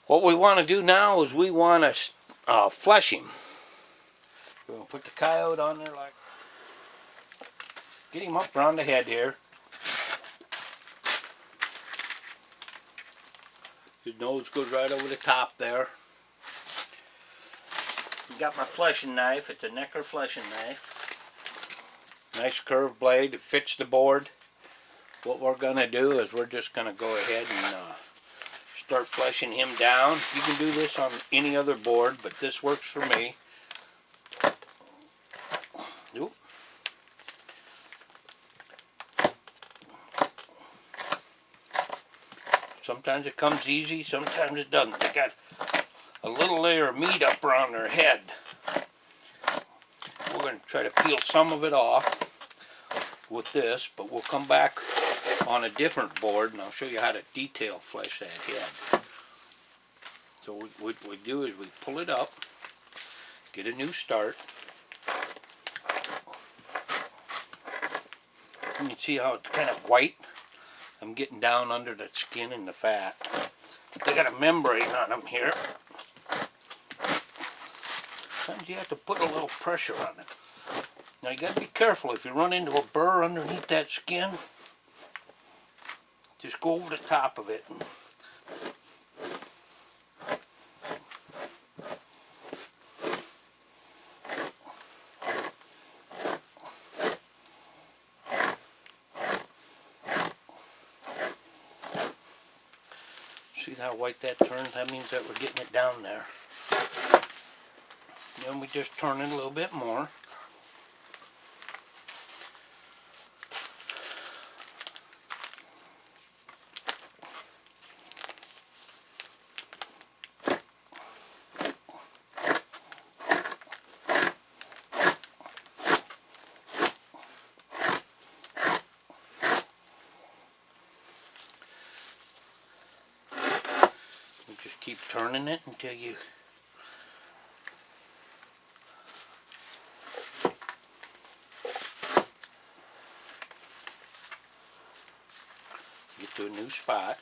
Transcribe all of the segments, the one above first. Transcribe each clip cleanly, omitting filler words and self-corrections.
What we want to do now is we want to flush him. We're going to put the coyote on there like, get him up around the head here. His nose goes right over the top there. Got my fleshing knife. It's a Necker fleshing knife. Nice curved blade. It fits the board. What we're going to do is we're just going to go ahead and start fleshing him down. You can do this on any other board, but this works for me. Oop. Sometimes it comes easy, sometimes it doesn't. They got a little layer of meat up around their head. We're going to try to peel some of it off with this, but we'll come back on a different board and I'll show you how to detail flesh that head. So what we do is we pull it up, get a new start. You can see how it's kind of white. I'm getting down under the skin and the fat. They got a membrane on them here. Sometimes you have to put a little pressure on it. Now you got to be careful. If you run into a burr underneath that skin, just go over the top of it. See how white that turns? That means that we're getting it down there. Then we just turn it a little bit more. Just keep turning it until you get to a new spot.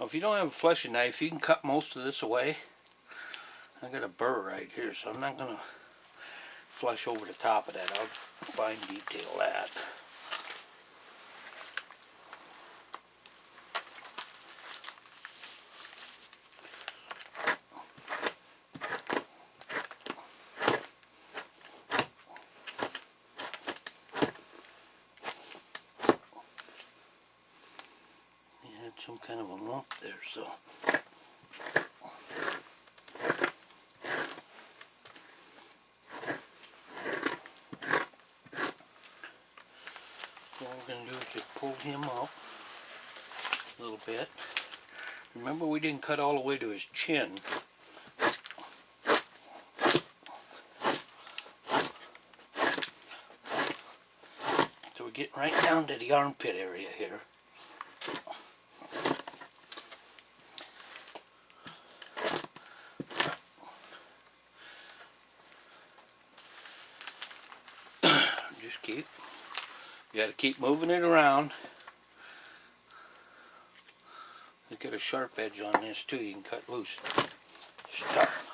If you don't have a fleshing knife, you can cut most of this away. I got a burr right here, so I'm not going to flesh over the top of that. I'll fine detail that. Some kind of a lump there, so what we're going to do is just pull him up a little bit. Remember, we didn't cut all the way to his chin. So we're getting right down to the armpit area here. You got to keep moving it around. You got a sharp edge on this too. You can cut loose. It's tough.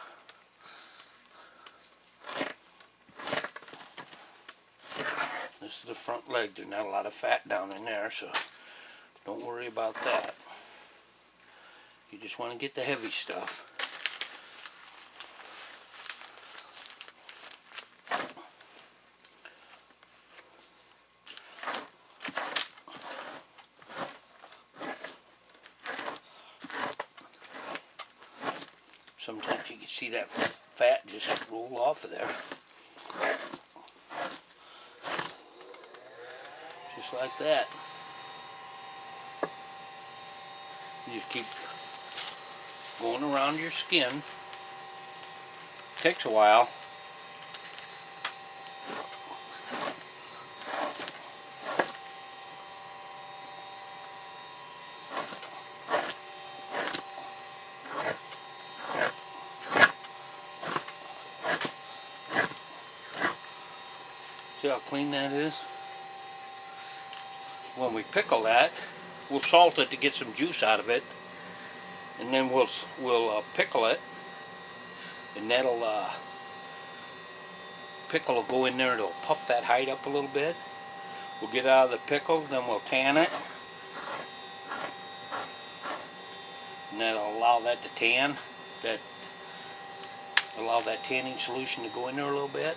This is the front leg. There's not a lot of fat down in there, so don't worry about that. You just want to get the heavy stuff. Sometimes you can see that fat just roll off of there. Just like that. You just keep going around your skin. Takes a while. See how clean that is? When we pickle that, we'll salt it to get some juice out of it, and then we'll pickle it, and that'll pickle will go in there and it'll puff that hide up a little bit. We'll get out of the pickle, then we'll tan it, and that'll allow that to tan. Allow that tanning solution to go in there a little bit.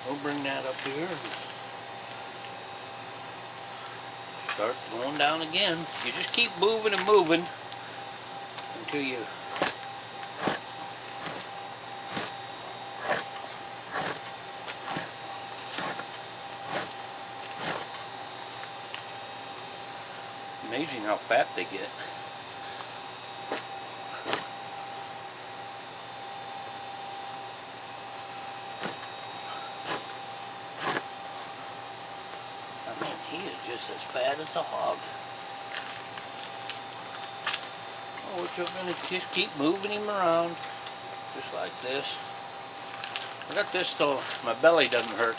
We'll bring that up here and start going down again. You just keep moving and moving until you amazing how fat they get. I mean, he is just as fat as a hog. Oh, we're just going to just keep moving him around, just like this. I got this so my belly doesn't hurt.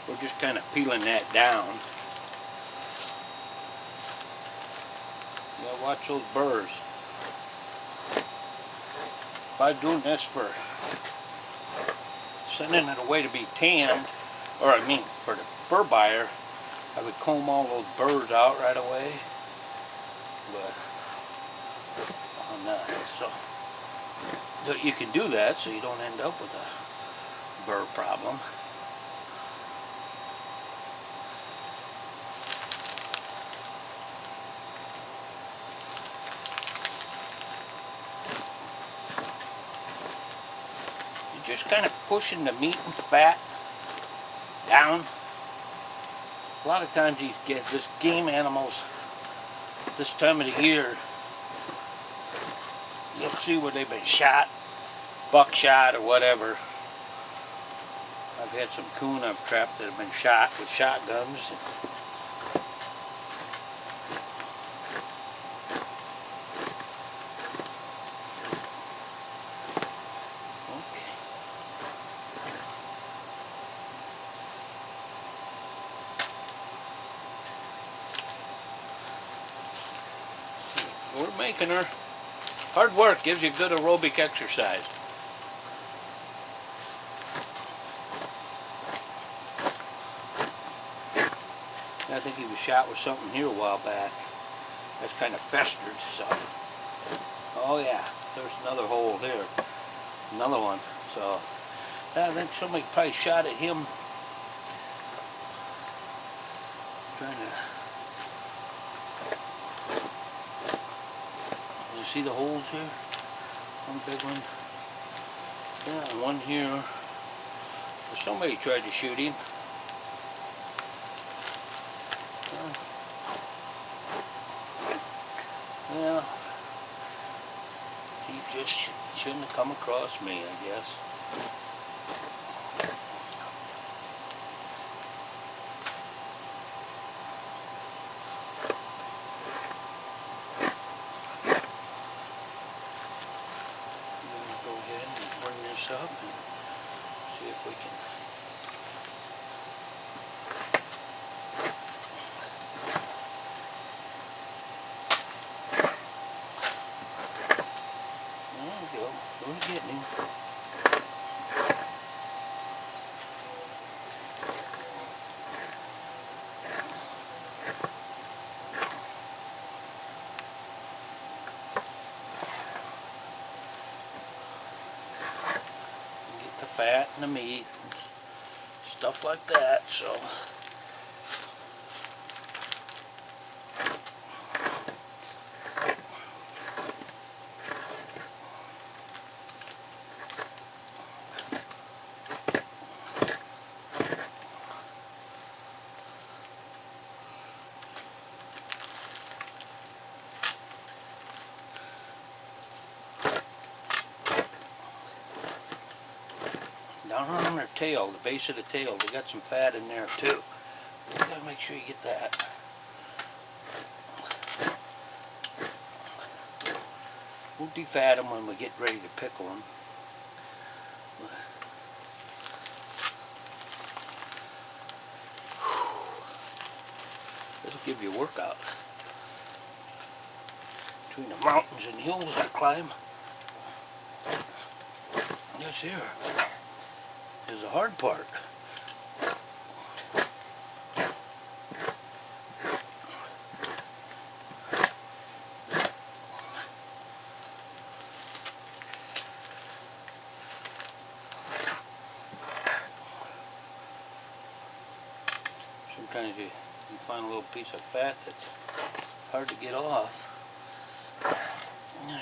We're just kind of peeling that down. Yeah, watch those burrs. If I was doing this for sending it away to be tanned, or I mean for the fur buyer, I would comb all those burrs out right away. But I'm not. So you can do that so you don't end up with a burr problem. Just kind of pushing the meat and fat down. A lot of times you get this game animals this time of the year, you'll see where they've been shot, buckshot or whatever. I've had some coon I've trapped that have been shot with shotguns. We're making her. Hard work gives you good aerobic exercise. I think he was shot with something here a while back. That's kind of festered, so. Oh yeah, there's another hole here. Another one. So I think somebody probably shot at him. Trying to. You see the holes here? One big one. Yeah, and one here. Somebody tried to shoot him. Yeah. He just shouldn't have come across me, I guess. Up and see if we can there we go. We're getting him. fat in the meat, stuff like that. So down on their tail, the base of the tail, they got some fat in there too. You gotta make sure you get that. We'll defat them when we get ready to pickle them. It'll give you a workout. Between the mountains and hills I climb, this here is the hard part. Sometimes you find a little piece of fat that's hard to get off. There you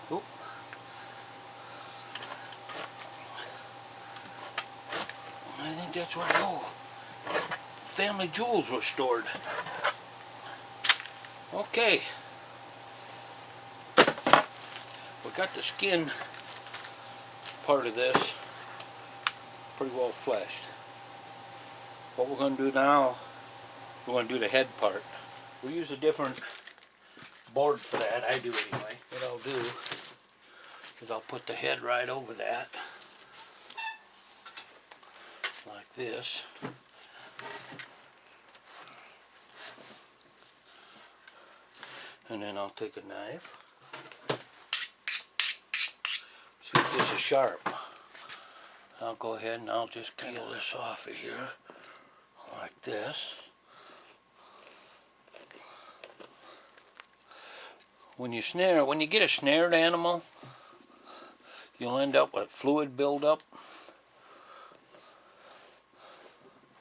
go. Oop. I think that's where family jewels were stored. Okay. We got the skin part of this pretty well fleshed. What we're going to do now, we're going to do the head part. We use a different board for that. I do anyway. What I'll do is I'll put the head right over that, like this. And then I'll take a knife. See if this is sharp. I'll go ahead and I'll just peel this off of here, like this. When you get a snared animal, you'll end up with fluid buildup.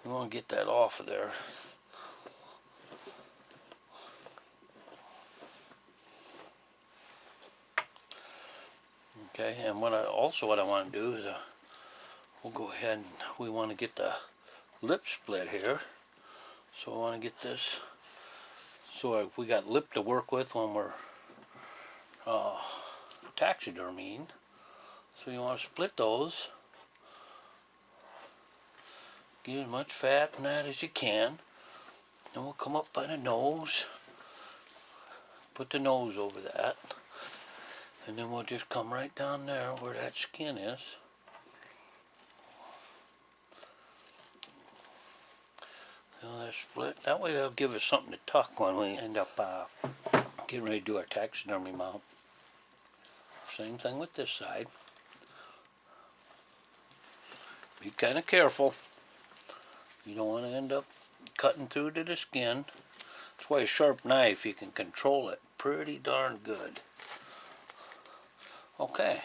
You want to get that off of there. Okay, and what I want to do is we'll go ahead and we want to get the lip split here. So I want to get this so we got lip to work with when we're taxidermying. So you want to split those. Get as much fat in that as you can. Then we'll come up by the nose. Put the nose over that. And then we'll just come right down there where that skin is. So that's split. That way that'll give us something to tuck when we end up getting ready to do our taxidermy mount. Same thing with this side. Be kind of careful. You don't want to end up cutting through to the skin. That's why a sharp knife, you can control it pretty darn good. Okay,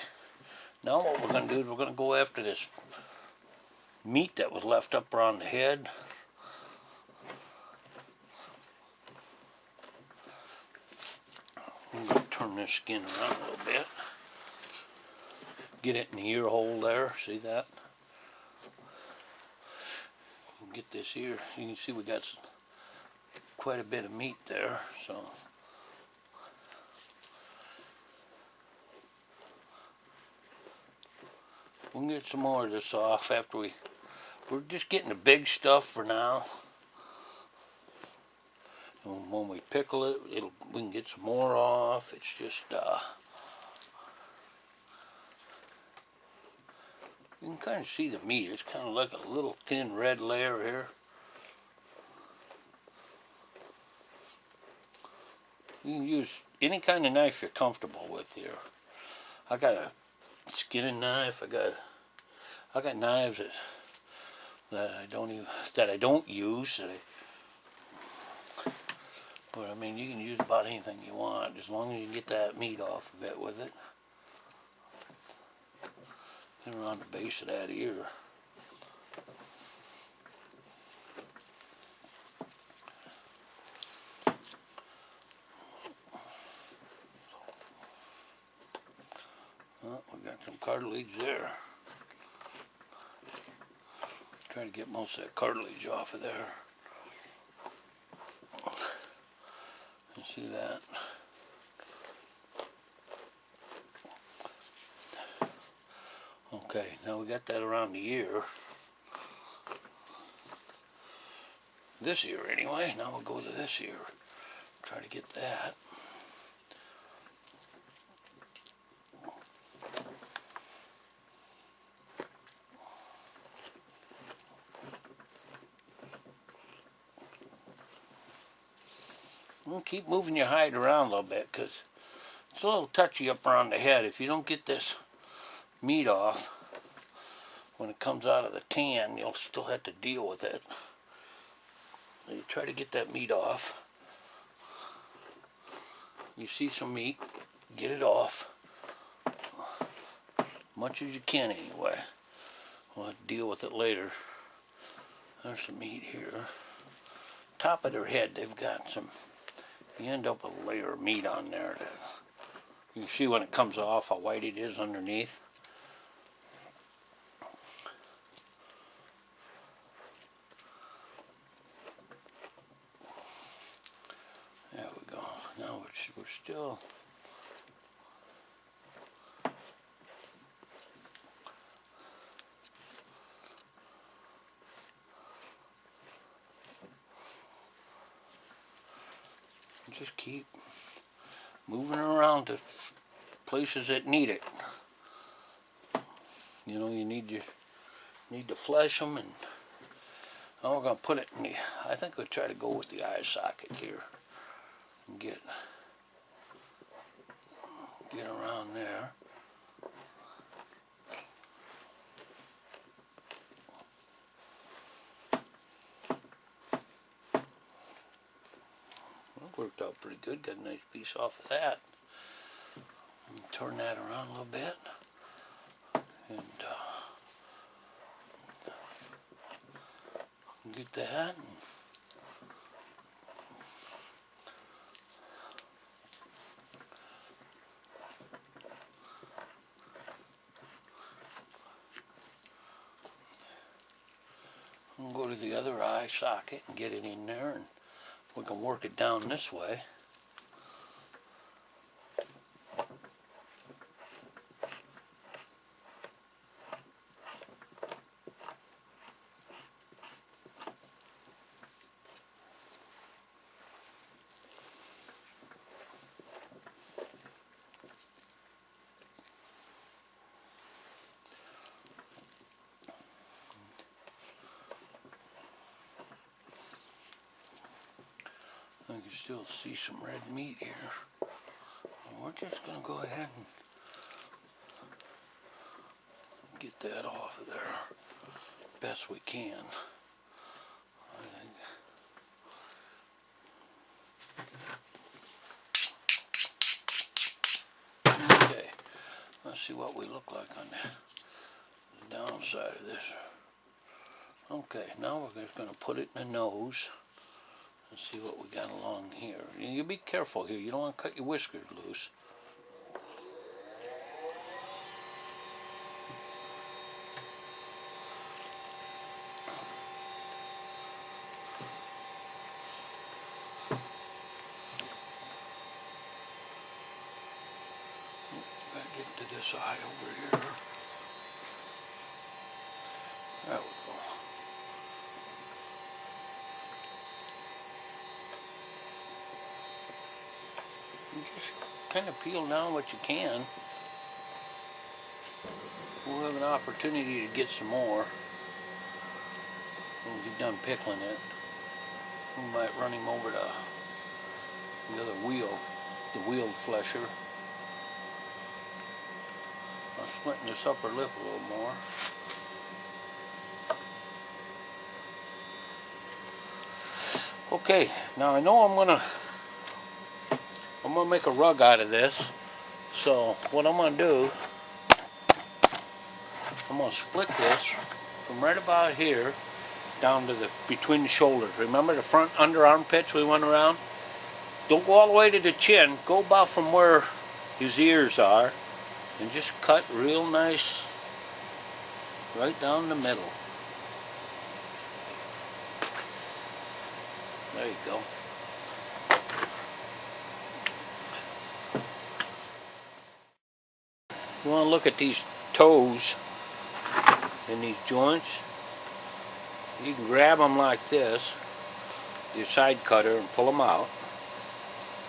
now what we're going to do is we're going to go after this meat that was left up around the head. I'm going to turn this skin around a little bit. Get it in the ear hole there, see that? Get this ear, you can see we got quite a bit of meat there, so. We'll get some more of this off after we're just getting the big stuff for now. And when we pickle it, we can get some more off. It's just, you can kind of see the meat. It's kind of like a little thin red layer here. You can use any kind of knife you're comfortable with here. I got a skinning knife. I got knives that I don't use. But I mean, you can use about anything you want as long as you get that meat off of it with it. Get around the base of that ear. Well, we got some cartilage there. Try to get most of that cartilage off of there. You see that? Okay, now we got that around the ear. This ear anyway. Now we'll go to this ear. Try to get that. Well, keep moving your hide around a little bit because it's a little touchy up around the head. If you don't get this meat off when it comes out of the tan, you'll still have to deal with it. So you try to get that meat off. You see some meat, get it off. Much as you can anyway. We'll have to deal with it later. There's some meat here. Top of their head, they've got some. You end up with a layer of meat on there. You can see when it comes off how white it is underneath. There we go. Now we're still. Just keep moving around to places that need it. You know, you need to flesh them, and now we're going to put it in the. I think we'll try to go with the eye socket here and get around there. Worked out pretty good. Got a nice piece off of that. Turn that around a little bit, and get that. And go to the other eye socket and get it in there, and we can work it down this way. I can still see some red meat here. We're just going to go ahead and get that off of there best we can. I think. Okay, let's see what we look like on the downside of this. Okay, now we're just going to put it in the nose. Let's see what we got along here. You be careful here. You don't want to cut your whiskers loose. Gotta get to this eye over here. There we go. You just kind of peel down what you can. We'll have an opportunity to get some more when we're done pickling it. We might run him over to the other wheel, the wheeled flesher. I'm splitting this upper lip a little more. Okay, now I know I'm gonna make a rug out of this. So what I'm gonna do I'm going to split this from right about here down to the between the shoulders. Remember the front under armpits we went around? Don't go all the way to the chin. Go about from where his ears are and just cut real nice right down the middle. There you go. You want to look at these toes in these joints. You can grab them like this, your side cutter, and pull them out.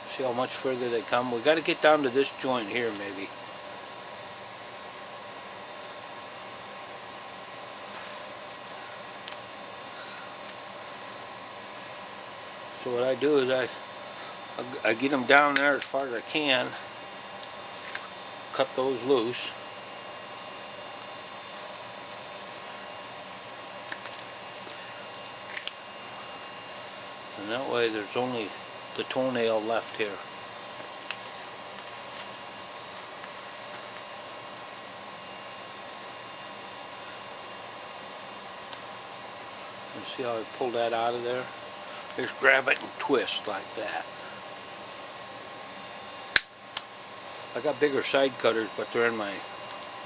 See how much further they come? We got to get down to this joint here maybe. So what I do is I get them down there as far as I can, cut those loose. And that way there's only the toenail left here. You see how I pulled that out of there? Just grab it and twist like that. I got bigger side cutters, but they're in my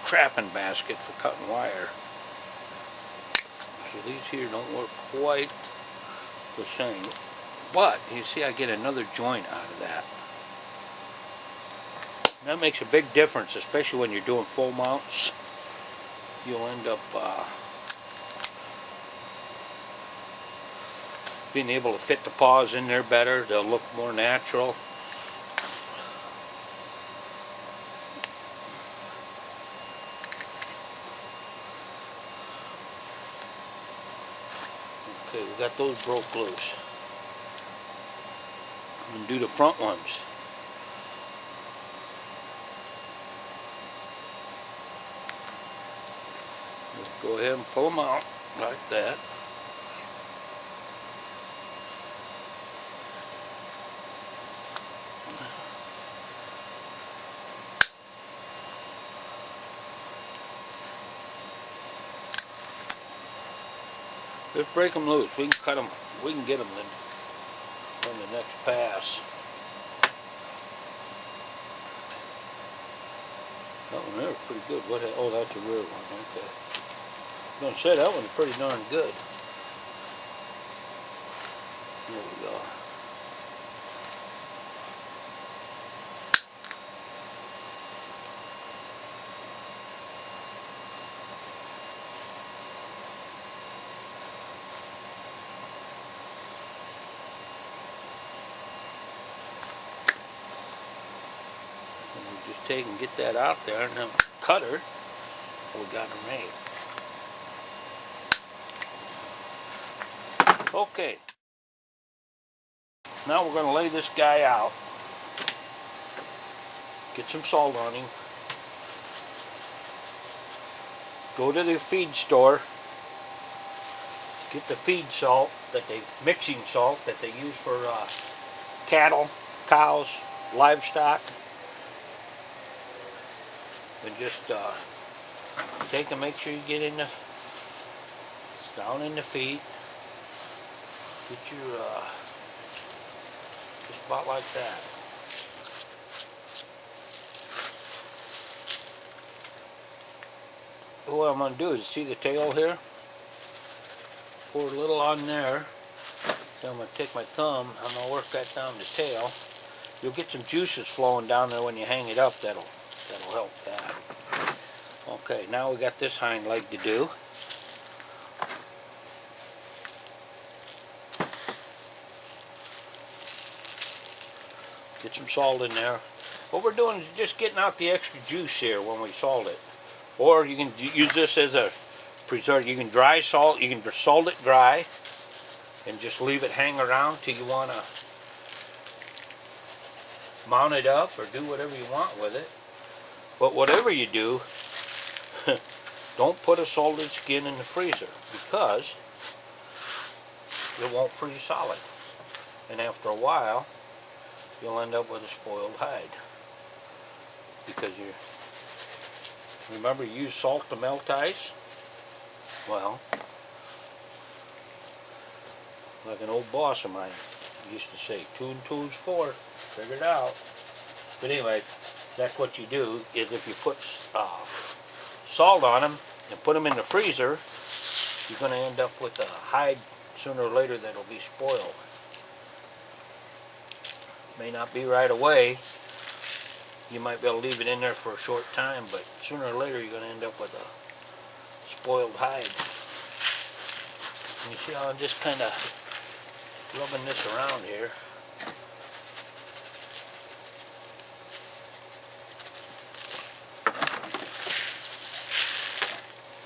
trapping basket for cutting wire. So these here don't work quite the same. But you see I get another joint out of that. And that makes a big difference, especially when you're doing full mounts. You'll end up being able to fit the paws in there better. They'll look more natural. Okay, we got those broke loose. And do the front ones. Just go ahead and pull them out like that. Just break them loose. We can cut them. We can get them on the next pass. That one there is pretty good. Oh, that's a rear one. Okay. I was going to say that one's pretty darn good. There we go. Just take and get that out there, and then cutter, we got them made. Okay, now we're going to lay this guy out. Get some salt on him. Go to the feed store. Get the feed salt, mixing salt that they use for cattle, cows, livestock. And just take and make sure you get down in the feet. Get your just about like that. What I'm going to do is, see the tail here? Pour a little on there. Then I'm going to take my thumb, I'm going to work that down the tail. You'll get some juices flowing down there when you hang it up. That'll help that. Okay, now we got this hind leg to do. Get some salt in there. What we're doing is just getting out the extra juice here when we salt it. Or you can use this as a preserve. You can dry salt. You can salt it dry and just leave it hang around till you want to mount it up or do whatever you want with it. But whatever you do, don't put a salted skin in the freezer, because it won't freeze solid. And after a while, you'll end up with a spoiled hide, because Remember, you use salt to melt ice? Well, like an old boss of mine used to say, 2 and 2 is 4. Figure it out. But anyway, that's what you do, is if you put salt on them and put them in the freezer, you're going to end up with a hide sooner or later that'll be spoiled. May not be right away. You might be able to leave it in there for a short time, but sooner or later you're going to end up with a spoiled hide. And you see how I'm just kind of rubbing this around here.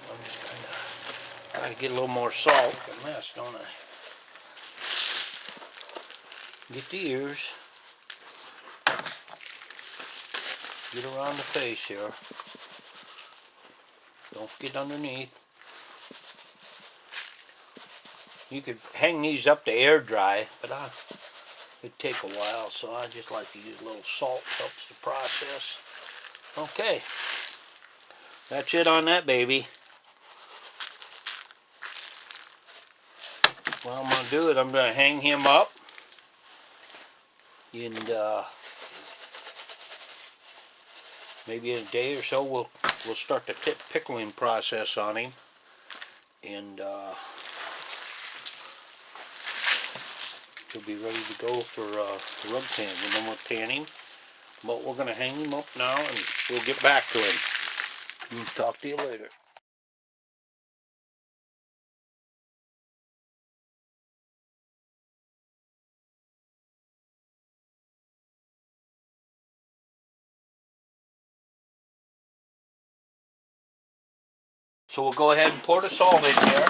I'm just kind of trying to get a little more salt. A mess, don't I? Get the ears. Get around the face here. Don't forget underneath. You could hang these up to air dry, but it'd take a while, so I just like to use a little salt. Helps the process. Okay. That's it on that baby. What I'm going to do is I'm going to hang him up. And maybe in a day or so we'll start the pickling process on him, and he'll be ready to go for rub tan. And then we'll tan him, but we're going to hang him up now, and we'll get back to him. Talk to you later. So we'll go ahead and pour the salt in here.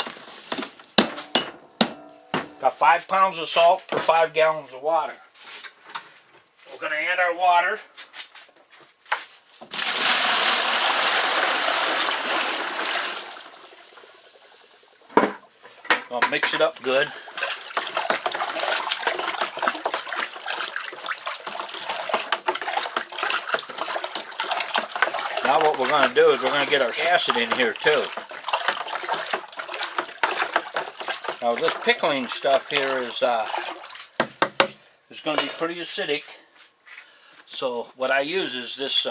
Got 5 pounds of salt per 5 gallons of water. We're going to add our water. I'll mix it up good. Now what we're going to do is we're going to get our acid in here too. Now this pickling stuff here is going to be pretty acidic. So what I use is this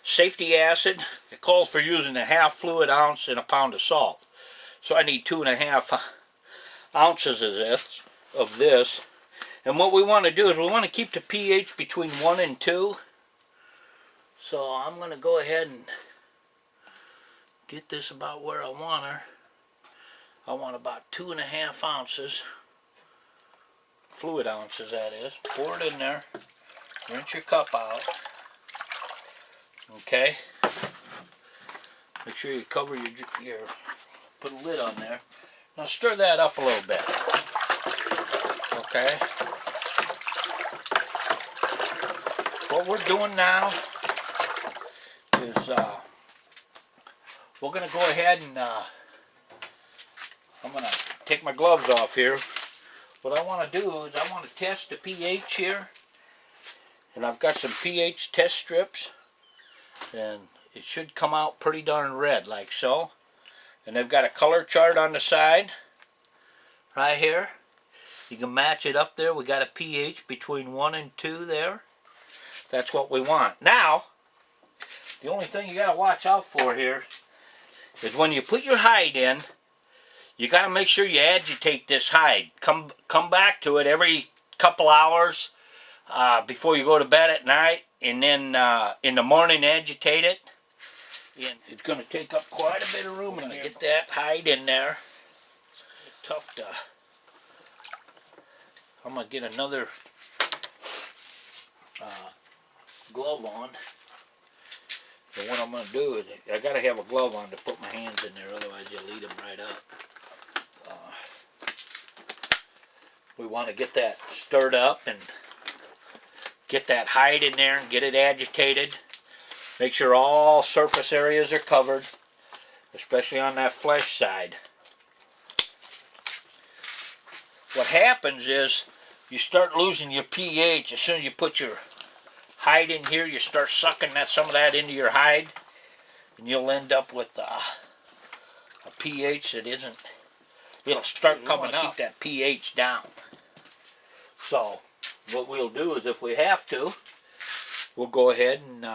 safety acid. It calls for using a half fluid ounce in a pound of salt. So I need 2.5 ounces of this. And what we want to do is we want to keep the pH between 1 and 2. So I'm going to go ahead and get this about where I want her. I want about 2.5 ounces, fluid ounces that is. Pour it in there, rinse your cup out. Okay. Make sure you cover your put a lid on there. Now stir that up a little bit. Okay. What we're doing now is we're going to go ahead and I'm going to take my gloves off here. What I want to do is I want to test the pH here, and I've got some pH test strips, and it should come out pretty darn red like so. And they've got a color chart on the side right here. You can match it up there. We got a pH between 1 and 2 there. That's what we want. Now the only thing you got to watch out for here is when you put your hide in, you got to make sure you agitate this hide. Come back to it every couple hours before you go to bed at night, and then in the morning agitate it. And it's going to take up quite a bit of room in here. Get that hide in there. It's tough to. I'm going to get another glove on. And what I'm going to do is, I got to have a glove on to put my hands in there, otherwise you'll eat them right up. We want to get that stirred up and get that hide in there and get it agitated. Make sure all surface areas are covered, especially on that flesh side. What happens is you start losing your pH as soon as you put your hide in here. You start sucking some of that into your hide. and you'll end up with a pH that isn't, it'll start coming up. Keep that pH down. So what we'll do is, if we have to, we'll go ahead and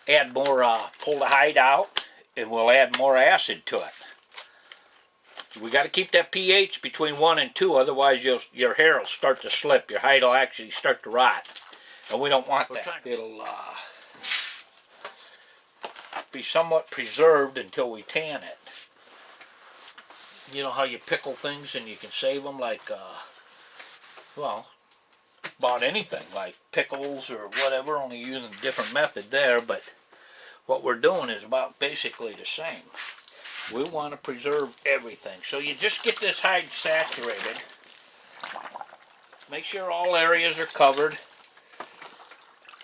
add more, pull the hide out, and we'll add more acid to it. We got to keep that pH between 1 and 2, otherwise your hair will start to slip. Your hide will actually start to rot, and we don't want that. It'll be somewhat preserved until we tan it. You know how you pickle things and you can save them, like, well, about anything, like pickles or whatever, only using a different method there, but what we're doing is about basically the same. We want to preserve everything. So you just get this hide saturated. Make sure all areas are covered.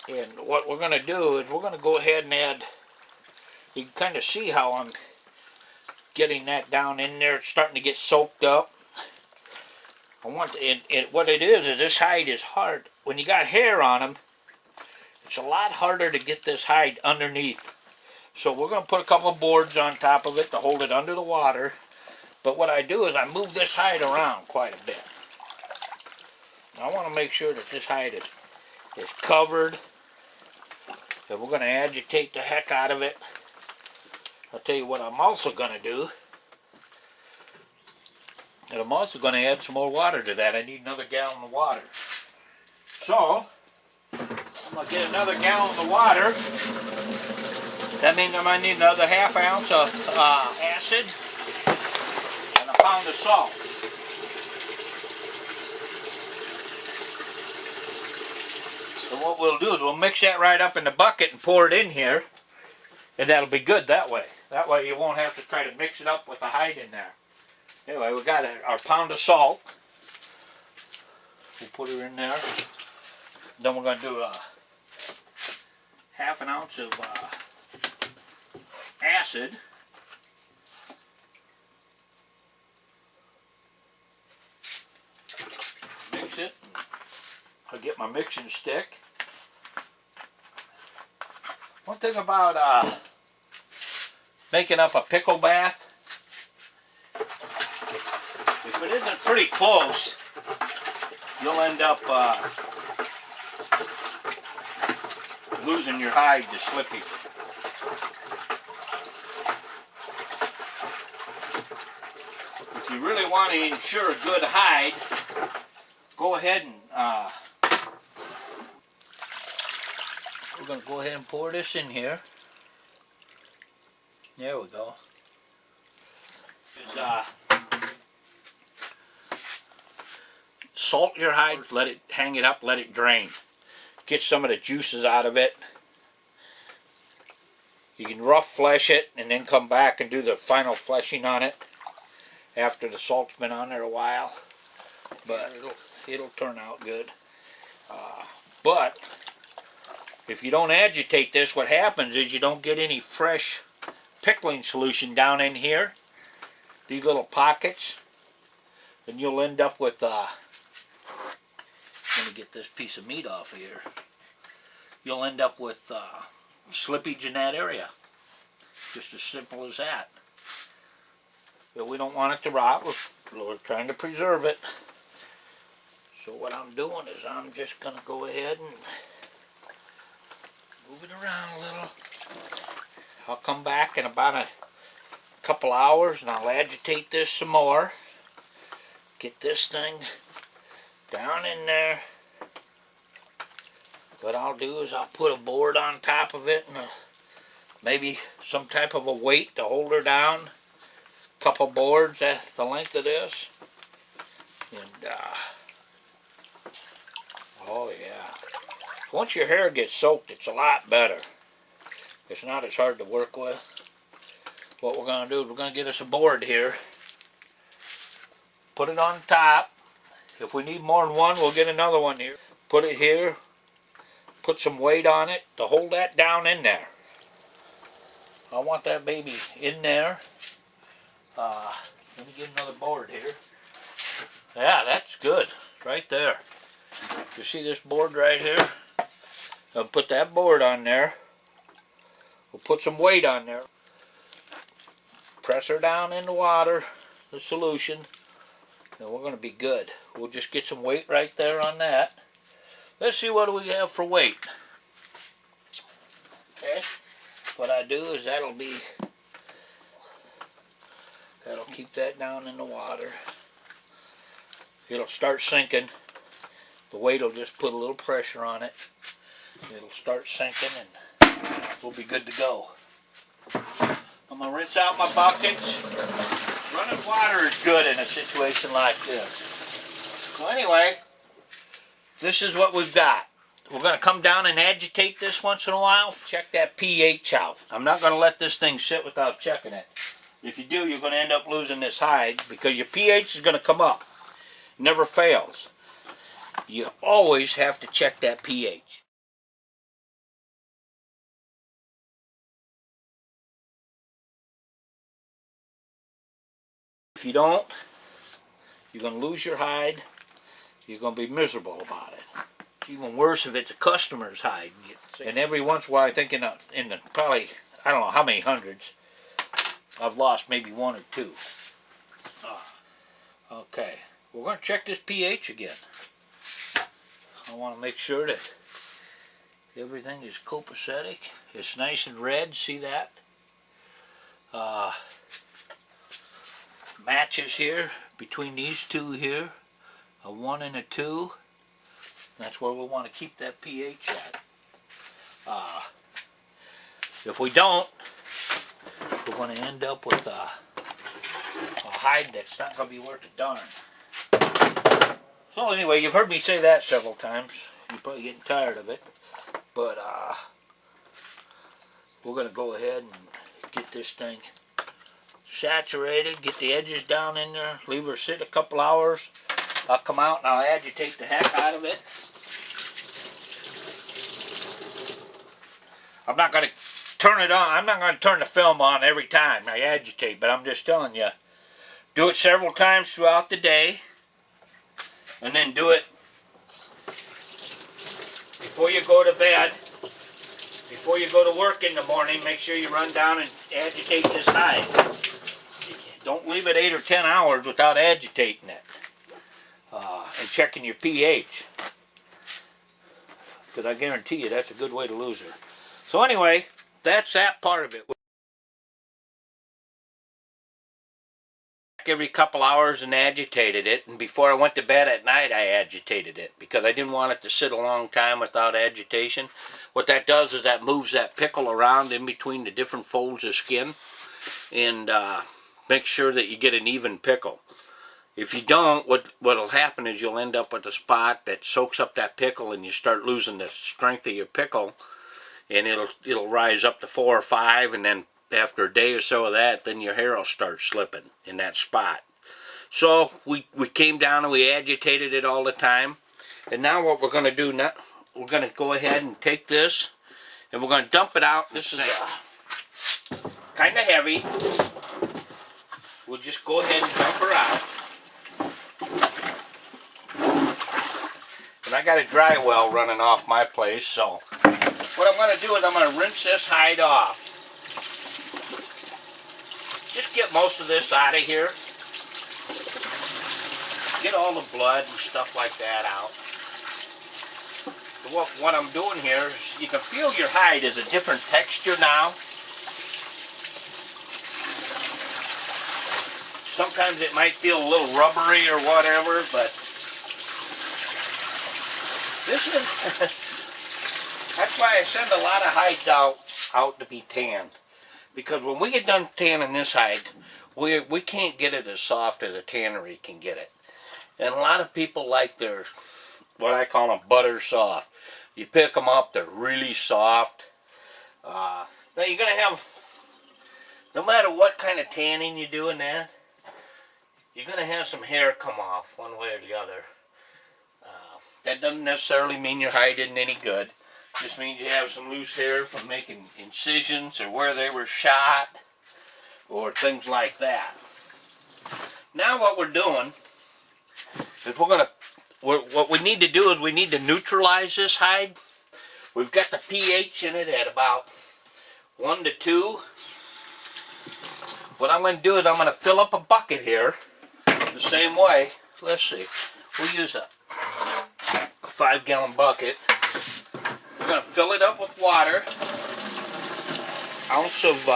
And what we're going to do is we're going to go ahead and add, you can kind of see how I'm getting that down in there. It's starting to get soaked up. I want to, what it is this hide is hard. When you got hair on them, it's a lot harder to get this hide underneath. So we're going to put a couple of boards on top of it to hold it under the water. But what I do is I move this hide around quite a bit. I want to make sure that this hide is covered. And we're going to agitate the heck out of it. I'll tell you what I'm also going to do. And I'm also going to add some more water to that. I need another gallon of water. So, I'm going to get another gallon of water. That means I might need another ½ ounce of acid and a pound of salt. So what we'll do is we'll mix that right up in the bucket and pour it in here, and that'll be good that way. That way you won't have to try to mix it up with the hide in there. Anyway, we got our pound of salt. We'll put her in there. Then we're going to do a ½ ounce of acid. Mix it. I'll get my mixing stick. One thing about making up a pickle bath, if it isn't pretty close, you'll end up losing your hide to slippy. If you really want to ensure a good hide, go ahead and we're going to go ahead and pour this in here. There we go. Salt your hide, let it hang it up, let it drain. Get some of the juices out of it. You can rough flesh it and then come back and do the final fleshing on it after the salt's been on there a while. But it'll turn out good. But if you don't agitate this, what happens is you don't get any fresh pickling solution down in here, these little pockets, and you'll end up with let me get this piece of meat off here. You'll end up with slippage in that area. Just as simple as that. But we don't want it to rot. We're trying to preserve it. So what I'm doing is I'm just going to go ahead and move it around a little. I'll come back in about a couple hours and I'll agitate this some more. Get this thing down in there. What I'll do is I'll put a board on top of it and maybe some type of a weight to hold her down. A couple boards at the length of this. And oh yeah. Once your hair gets soaked, it's a lot better. It's not as hard to work with. What we're going to do is we're going to get us a board here. Put it on top. If we need more than one, we'll get another one here. Put it here. Put some weight on it to hold that down in there. I want that baby in there. Let me get another board here. Yeah, that's good. Right there. You see this board right here? I'll put that board on there. We'll put some weight on there. Press her down in the water, the solution, and we're going to be good. We'll just get some weight right there on that. Let's see what we have for weight. Okay, what I do is that'll keep that down in the water. It'll start sinking. The weight will just put a little pressure on it. It'll start sinking and we'll be good to go. I'm going to rinse out my buckets. Running water is good in a situation like this. So anyway, this is what we've got. We're going to come down and agitate this once in a while. Check that pH out. I'm not going to let this thing sit without checking it. If you do, you're going to end up losing this hide because your pH is going to come up. Never fails. You always have to check that pH. If you don't, you're going to lose your hide. You're going to be miserable about it. It's even worse if it's a customer's hide. And every once in a while, I think in the probably, I don't know how many hundreds, I've lost maybe one or two. Okay, we're going to check this pH again. I want to make sure that everything is copacetic. It's nice and red, see that? Matches here between these two here, a 1 and a 2. That's where we want to keep that pH at. If we don't, we're going to end up with a hide that's not going to be worth a darn. So anyway, you've heard me say that several times. You're probably getting tired of it. But we're going to go ahead and get this thing saturated, get the edges down in there, leave her sit a couple hours. I'll come out and I'll agitate the heck out of it. I'm not going to turn it on. I'm not going to turn the film on every time I agitate, but I'm just telling you, do it several times throughout the day, and then do it before you go to bed. Before you go to work in the morning, make sure you run down and agitate this hide. Don't leave it 8 or 10 hours without agitating it and checking your pH, because I guarantee you that's a good way to lose her. So anyway, that's that part of it. Every couple hours and agitated it, and before I went to bed at night I agitated it because I didn't want it to sit a long time without agitation. What that does is that moves that pickle around in between the different folds of skin and make sure that you get an even pickle. If you don't, what'll happen is you'll end up with a spot that soaks up that pickle and you start losing the strength of your pickle, and it'll rise up to 4 or 5, and then after a day or so of that, then your hair will start slipping in that spot. So we came down and we agitated it all the time. And now what we're going to do now, we're going to go ahead and take this and we're going to dump it out. This is kind of heavy. We'll just go ahead and dump her out. And I got a dry well running off my place, so what I'm going to do is I'm going to rinse this hide off. Just get most of this out of here. Get all the blood and stuff like that out. What I'm doing here is you can feel your hide is a different texture now. Sometimes it might feel a little rubbery or whatever, but this is that's why I send a lot of hides out to be tanned. Because when we get done tanning this hide, we can't get it as soft as a tannery can get it. And a lot of people like their, what I call them, butter soft. You pick them up, they're really soft. Now you're going to have, no matter what kind of tanning you do in that, you're going to have some hair come off one way or the other. That doesn't necessarily mean your hide isn't any good. It just means you have some loose hair from making incisions or where they were shot or things like that. Now what we're doing is what we need to do is we need to neutralize this hide We've got the pH in it at about 1 to 2. What I'm going to do is I'm going to fill up a bucket here the same way. Let's see. We'll use a 5-gallon bucket. We're going to fill it up with water. Ounce of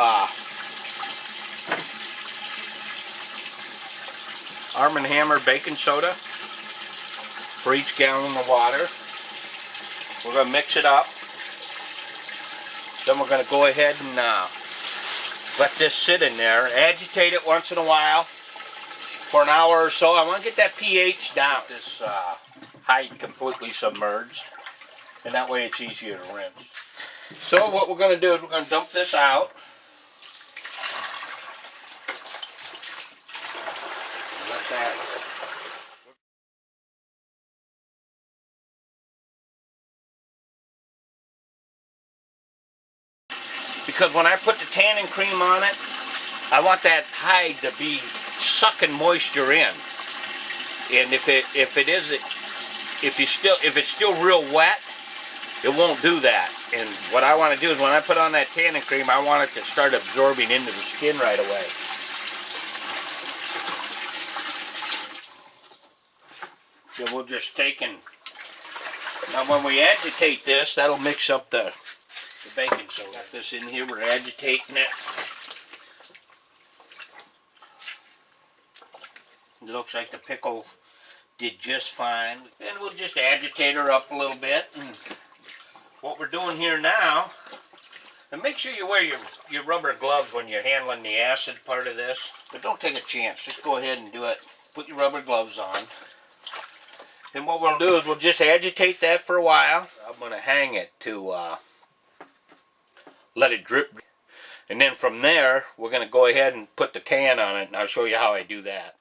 Arm & Hammer baking soda for each gallon of water. We're going to mix it up. Then we're going to go ahead and let this sit in there. Agitate it once in a while for an hour or so. I want to get that pH down. This hide completely submerged, and that way it's easier to rinse. So what we're going to do is we're going to dump this out. Let that. Because when I put the tanning cream on it, I want that hide to be sucking moisture in. And if it's still real wet, it won't do that. And what I want to do is when I put on that tanning cream, I want it to start absorbing into the skin right away. Then we'll just take and now when we agitate this, that'll mix up the baking soda. Got this in here, we're agitating it. It looks like the pickle did just fine. And we'll just agitate her up a little bit. And what we're doing here now, and make sure you wear your rubber gloves when you're handling the acid part of this. But don't take a chance, just go ahead and do it. Put your rubber gloves on. And what we'll do is we'll just agitate that for a while. I'm going to hang it to let it drip. And then from there, we're going to go ahead and put the tan on it, and I'll show you how I do that.